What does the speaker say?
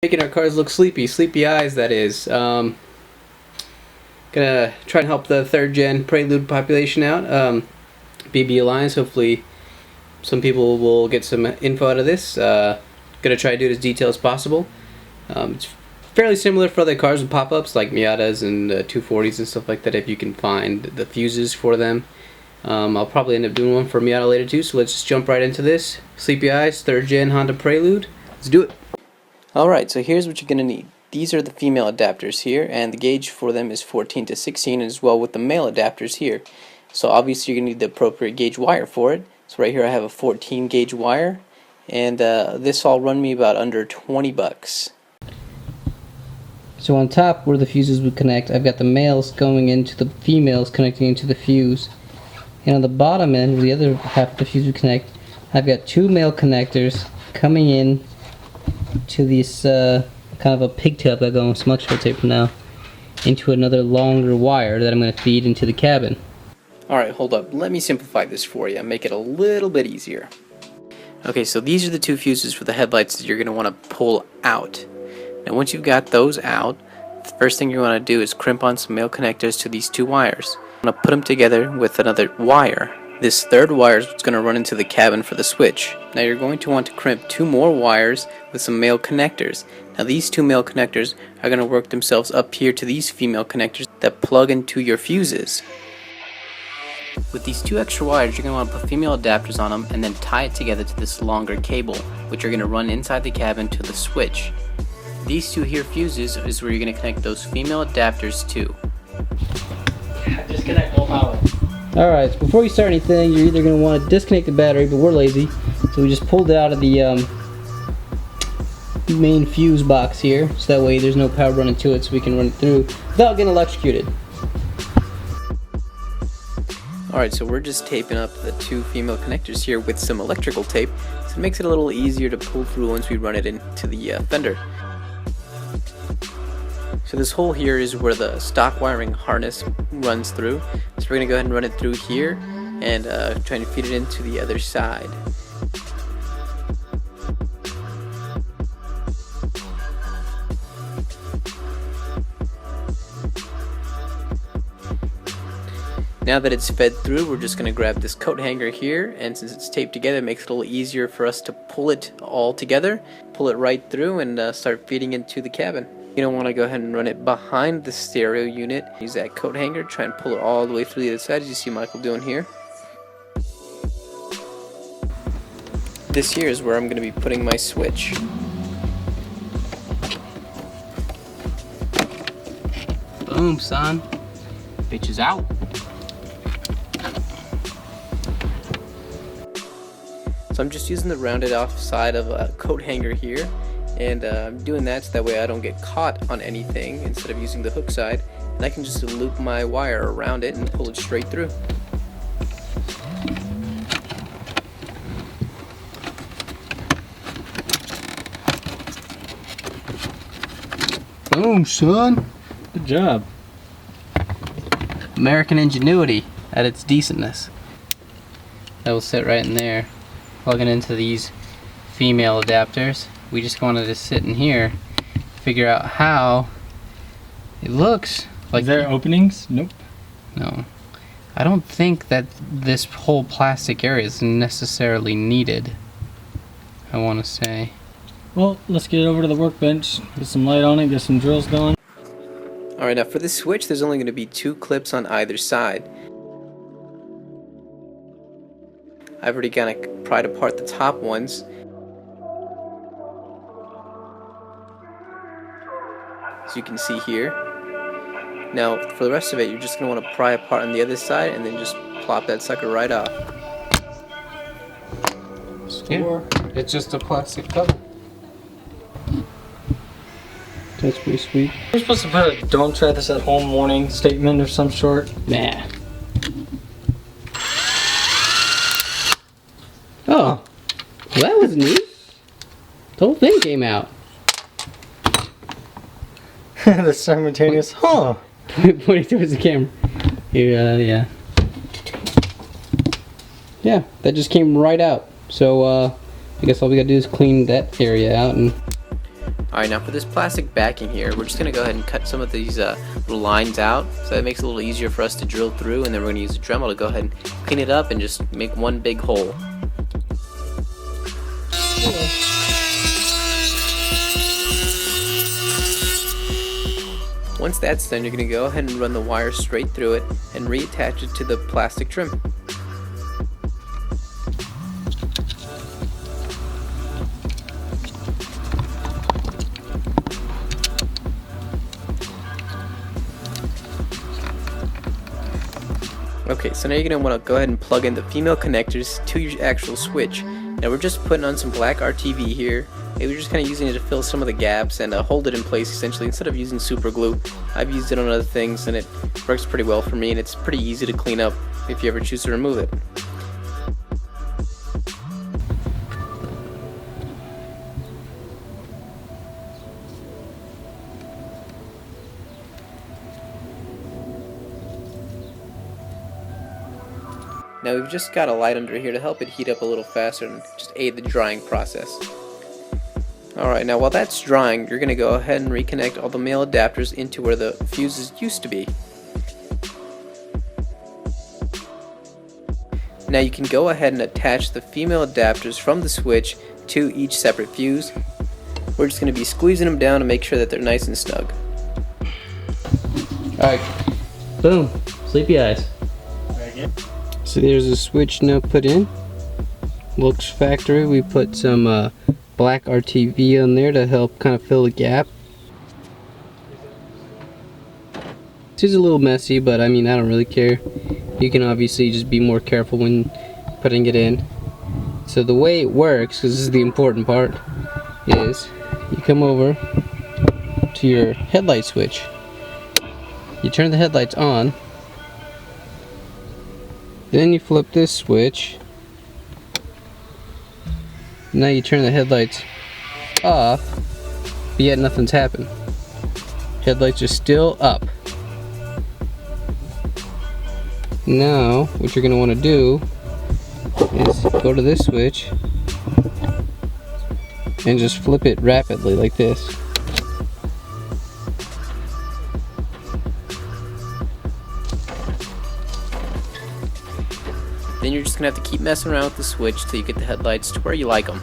Making our cars look sleepy. Sleepy eyes, that is. Gonna try and help the 3rd gen Prelude population out. BB Alliance, hopefully some people will get some info out of this. Gonna try to do it as detailed as possible. It's fairly similar for other cars with pop-ups like Miatas and 240s and stuff like that, if you can find the fuses for them. I'll probably end up doing one for Miata later too, so let's just jump right into this. Sleepy eyes, 3rd gen Honda Prelude. Let's do it. Alright, so here's what you're going to need. These are the female adapters here, and the gauge for them is 14 to 16 as well with the male adapters here. So obviously you're going to need the appropriate gauge wire for it. So right here I have a 14 gauge wire, and this all run me about under 20 bucks. So on top where the fuses would connect, I've got the males going into the females connecting into the fuse. And on the bottom end, where the other half of the fuse would connect, I've got 2 male connectors coming in to this kind of a pigtail I've got going with some electrical tape for now, into another longer wire that I'm going to feed into the cabin. Alright, hold up. Let me simplify this for you and make it a little bit easier. Okay, so these are the 2 fuses for the headlights that you're going to want to pull out. Now once you've got those out, the first thing you want to do is crimp on some male connectors to these 2 wires. I'm going to put them together with another wire. This 3rd wire is what's going to run into the cabin for the switch. Now you're going to want to crimp 2 more wires with some male connectors. Now these 2 male connectors are going to work themselves up here to these female connectors that plug into your fuses. With these 2 extra wires, you're going to want to put female adapters on them and then tie it together to this longer cable, which you're going to run inside the cabin to the switch. These 2 here fuses is where you're going to connect those female adapters to. Disconnect all power. Alright, before you start anything, you're either going to want to disconnect the battery, but we're lazy, so we just pulled it out of the main fuse box here, so that way there's no power running to it, so we can run it through without getting electrocuted. Alright, so we're just taping up the 2 female connectors here with some electrical tape, so it makes it a little easier to pull through once we run it into the fender. So this hole here is where the stock wiring harness runs through. So we're going to go ahead and run it through here and try to feed it into the other side. Now that it's fed through, we're just going to grab this coat hanger here, and since it's taped together, it makes it a little easier for us to pull it all together, pull it right through, and start feeding into the cabin. You're going to want to go ahead and run it behind the stereo unit. Use that coat hanger, try and pull it all the way through the other side, as you see Michael doing here. This here is where I'm going to be putting my switch. Boom, son. Bitch is out. So I'm just using the rounded off side of a coat hanger here, and I'm doing that so that way I don't get caught on anything instead of using the hook side, and I can just loop my wire around it and pull it straight through. Boom, son. Good job. American ingenuity at its decentness. That will sit right in there. Plugging into these female adapters. We just wanted to sit in here, figure out how it looks. Like, is there openings? Nope. No. I don't think that this whole plastic area is necessarily needed, I want to say. Well, let's get it over to the workbench, get some light on it, get some drills going. Alright, now for this switch, there's only going to be 2 clips on either side. I've already kind of pried apart the top ones. As you can see here. Now, for the rest of it, you're just going to want to pry apart on the other side and then just plop that sucker right off. Yeah, it's just a plastic cover. That's pretty sweet. You're supposed to put a "don't try this at home" warning statement of some sort. Nah. Oh, well, that was neat. The whole thing came out. The simultaneous, huh? Pointing towards the camera. Here, yeah. Yeah, that just came right out. So, I guess all we gotta do is clean that area out and Alright, now for this plastic backing here, we're just going to go ahead and cut some of these little lines out, so that makes it a little easier for us to drill through, and then we're going to use a Dremel to go ahead and clean it up and just make one big hole. Once that's done, you're going to go ahead and run the wire straight through it and reattach it to the plastic trim. Okay, so now you're going to want to go ahead and plug in the female connectors to your actual switch. Now we're just putting on some black RTV here. We're just kind of using it to fill some of the gaps and hold it in place essentially instead of using super glue. I've used it on other things and it works pretty well for me, and it's pretty easy to clean up if you ever choose to remove it. Now we've just got a light under here to help it heat up a little faster and just aid the drying process. Alright, now while that's drying, you're going to go ahead and reconnect all the male adapters into where the fuses used to be. Now you can go ahead and attach the female adapters from the switch to each separate fuse. We're just going to be squeezing them down to make sure that they're nice and snug. Alright. Boom. Sleepy eyes. So there's a switch now put in. Looks factory. We put some black RTV on there to help kind of fill the gap. This is a little messy, but I mean, I don't really care. You can obviously just be more careful when putting it in. So the way it works, because this is the important part, is you come over to your headlight switch. You turn the headlights on. Then you flip this switch. Now you turn the headlights off, but yet nothing's happened. Headlights are still up. Now, what you're going to want to do is go to this switch and just flip it rapidly like this. Then you're just going to have to keep messing around with the switch till you get the headlights to where you like them.